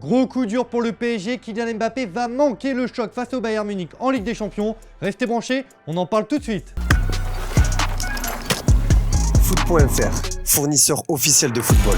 Gros coup dur pour le PSG, Kylian Mbappé va manquer le choc face au Bayern Munich en Ligue des Champions. Restez branchés, on en parle tout de suite. Foot.fr, fournisseur officiel de football.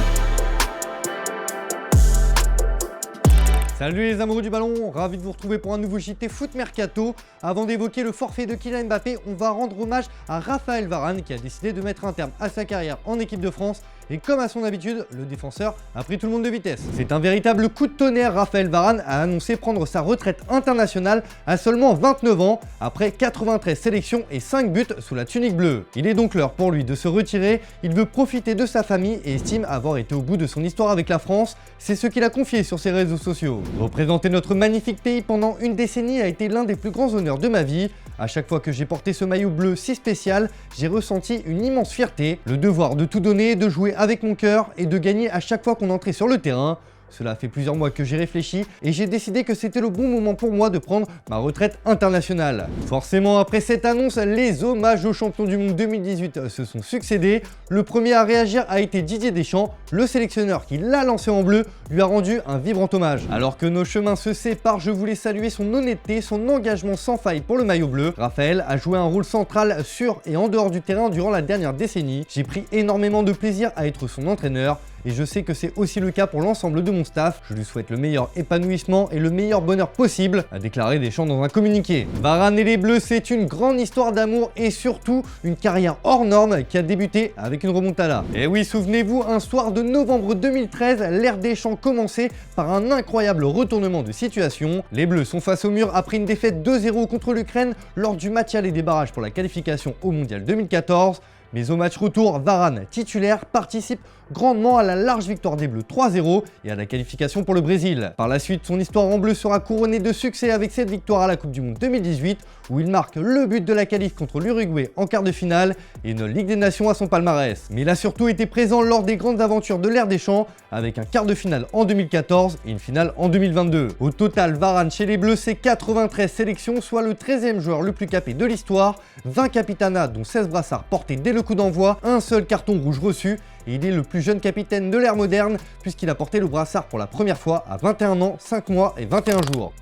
Salut les amoureux du ballon, ravi de vous retrouver pour un nouveau JT Foot Mercato. Avant d'évoquer le forfait de Kylian Mbappé, on va rendre hommage à Raphaël Varane qui a décidé de mettre un terme à sa carrière en équipe de France. Et comme à son habitude, le défenseur a pris tout le monde de vitesse. C'est un véritable coup de tonnerre, Raphaël Varane a annoncé prendre sa retraite internationale à seulement 29 ans, après 93 sélections et 5 buts sous la tunique bleue. Il est donc l'heure pour lui de se retirer, il veut profiter de sa famille et estime avoir été au bout de son histoire avec la France. C'est ce qu'il a confié sur ses réseaux sociaux. Représenter notre magnifique pays pendant une décennie a été l'un des plus grands honneurs de ma vie. À chaque fois que j'ai porté ce maillot bleu si spécial, j'ai ressenti une immense fierté, le devoir de tout donner, de jouer avec mon cœur et de gagner à chaque fois qu'on entrait sur le terrain. Cela fait plusieurs mois que j'ai réfléchi et j'ai décidé que c'était le bon moment pour moi de prendre ma retraite internationale. Forcément, après cette annonce, les hommages aux champions du monde 2018 se sont succédés. Le premier à réagir a été Didier Deschamps, le sélectionneur qui l'a lancé en bleu lui a rendu un vibrant hommage. Alors que nos chemins se séparent, je voulais saluer son honnêteté, son engagement sans faille pour le maillot bleu. Raphaël a joué un rôle central sur et en dehors du terrain durant la dernière décennie. J'ai pris énormément de plaisir à être son entraîneur. Et je sais que c'est aussi le cas pour l'ensemble de mon staff. Je lui souhaite le meilleur épanouissement et le meilleur bonheur possible, a déclaré Deschamps dans un communiqué. Varane et les Bleus, c'est une grande histoire d'amour et surtout une carrière hors norme qui a débuté avec une remontada. Et oui, souvenez-vous, un soir de novembre 2013, l'ère Deschamps commençait par un incroyable retournement de situation. Les Bleus sont face au mur après une défaite 2-0 contre l'Ukraine lors du match aller des barrages pour la qualification au Mondial 2014. Mais au match retour, Varane, titulaire, participe grandement à la large victoire des Bleus 3-0 et à la qualification pour le Brésil. Par la suite, son histoire en bleu sera couronnée de succès avec cette victoire à la Coupe du Monde 2018 où il marque le but de la qualif contre l'Uruguay en quart de finale et une Ligue des Nations à son palmarès. Mais il a surtout été présent lors des grandes aventures de l'ère Deschamps avec un quart de finale en 2014 et une finale en 2022. Au total, Varane chez les Bleus, c'est 93 sélections, soit le 13e joueur le plus capé de l'histoire, 20 capitanats dont 16 brassards portés dès le coup d'envoi, un seul carton rouge reçu. Et il est le plus jeune capitaine de l'ère moderne puisqu'il a porté le brassard pour la première fois à 21 ans, 5 mois et 21 jours.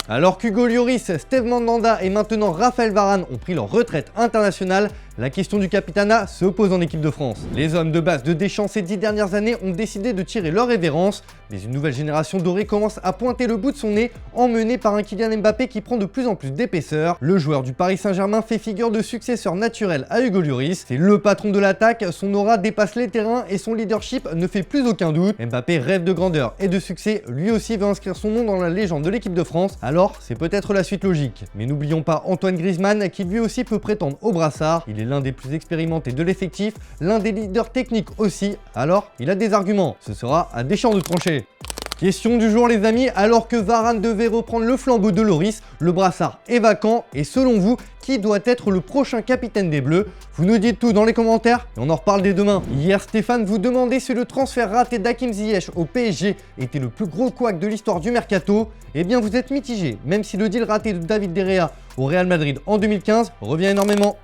Alors qu'Hugo Lloris, Steve Mandanda et maintenant Raphaël Varane ont pris leur retraite internationale, la question du capitanat se pose en équipe de France. Les hommes de base de Deschamps ces 10 dernières années ont décidé de tirer leur révérence, mais une nouvelle génération dorée commence à pointer le bout de son nez, emmenée par un Kylian Mbappé qui prend de plus en plus d'épaisseur. Le joueur du Paris Saint-Germain fait figure de successeur naturel à Hugo Lloris. C'est le patron de l'attaque, son aura dépasse les terrains et son leadership ne fait plus aucun doute. Mbappé rêve de grandeur et de succès, lui aussi veut inscrire son nom dans la légende de l'équipe de France, alors c'est peut-être la suite logique. Mais n'oublions pas Antoine Griezmann qui lui aussi peut prétendre au brassard, il est l'un des plus expérimentés de l'effectif, l'un des leaders techniques aussi, alors il a des arguments. Ce sera à Deschamps de trancher. Question du jour les amis, alors que Varane devait reprendre le flambeau de Lloris, le brassard est vacant et selon vous, qui doit être le prochain capitaine des Bleus? Vous nous dites tout dans les commentaires et on en reparle dès demain. Hier Stéphane vous demandait si le transfert raté d'Hakim Ziyech au PSG était le plus gros couac de l'histoire du mercato. Eh bien vous êtes mitigé, même si le deal raté de David De Gea au Real Madrid en 2015 revient énormément.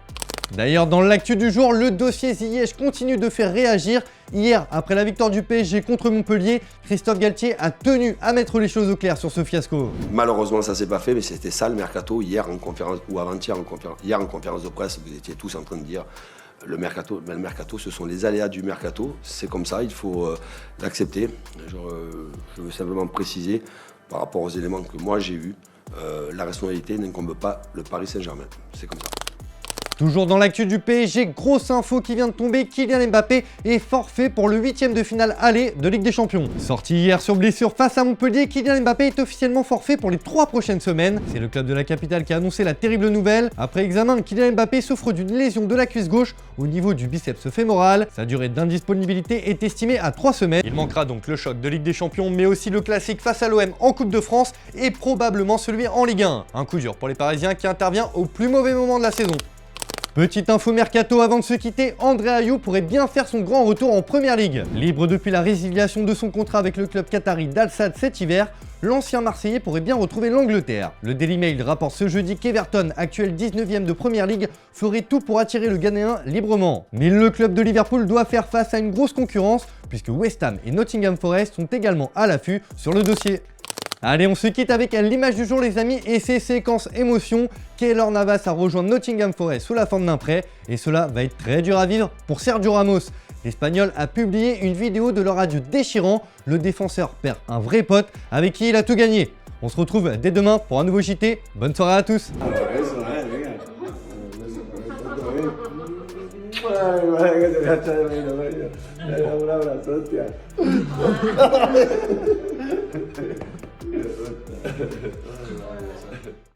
D'ailleurs, dans l'actu du jour, le dossier Ziyech continue de faire réagir. Hier, après la victoire du PSG contre Montpellier, Christophe Galtier a tenu à mettre les choses au clair sur ce fiasco. Malheureusement, ça s'est pas fait, mais c'était ça le mercato hier en conférence, ou avant-hier hier en conférence de presse, vous étiez tous en train de dire le mercato, ce sont les aléas du mercato, c'est comme ça, il faut l'accepter. Je veux simplement préciser, par rapport aux éléments que moi j'ai vus, la responsabilité n'incombe pas le Paris Saint-Germain, c'est comme ça. Toujours dans l'actu du PSG, grosse info qui vient de tomber, Kylian Mbappé est forfait pour le 8e de finale aller de Ligue des Champions. Sorti hier sur blessure face à Montpellier, Kylian Mbappé est officiellement forfait pour les 3 prochaines semaines. C'est le club de la capitale qui a annoncé la terrible nouvelle. Après examen, Kylian Mbappé souffre d'une lésion de la cuisse gauche au niveau du biceps fémoral. Sa durée d'indisponibilité est estimée à 3 semaines. Il manquera donc le choc de Ligue des Champions, mais aussi le classique face à l'OM en Coupe de France et probablement celui en Ligue 1. Un coup dur pour les Parisiens qui intervient au plus mauvais moment de la saison. Petite info mercato avant de se quitter, André Ayew pourrait bien faire son grand retour en Première Ligue. Libre depuis la résiliation de son contrat avec le club qatari d'Al Sadd cet hiver, l'ancien Marseillais pourrait bien retrouver l'Angleterre. Le Daily Mail rapporte ce jeudi qu'Everton, actuel 19e de Première Ligue, ferait tout pour attirer le Ghanéen librement. Mais le club de Liverpool doit faire face à une grosse concurrence puisque West Ham et Nottingham Forest sont également à l'affût sur le dossier. Allez, on se quitte avec l'image du jour les amis et ses séquences émotions. Keylor Navas a rejoint Nottingham Forest sous la forme d'un prêt et cela va être très dur à vivre pour Sergio Ramos. L'Espagnol a publié une vidéo de leur adieu déchirant. Le défenseur perd un vrai pote avec qui il a tout gagné. On se retrouve dès demain pour un nouveau JT. Bonne soirée à tous.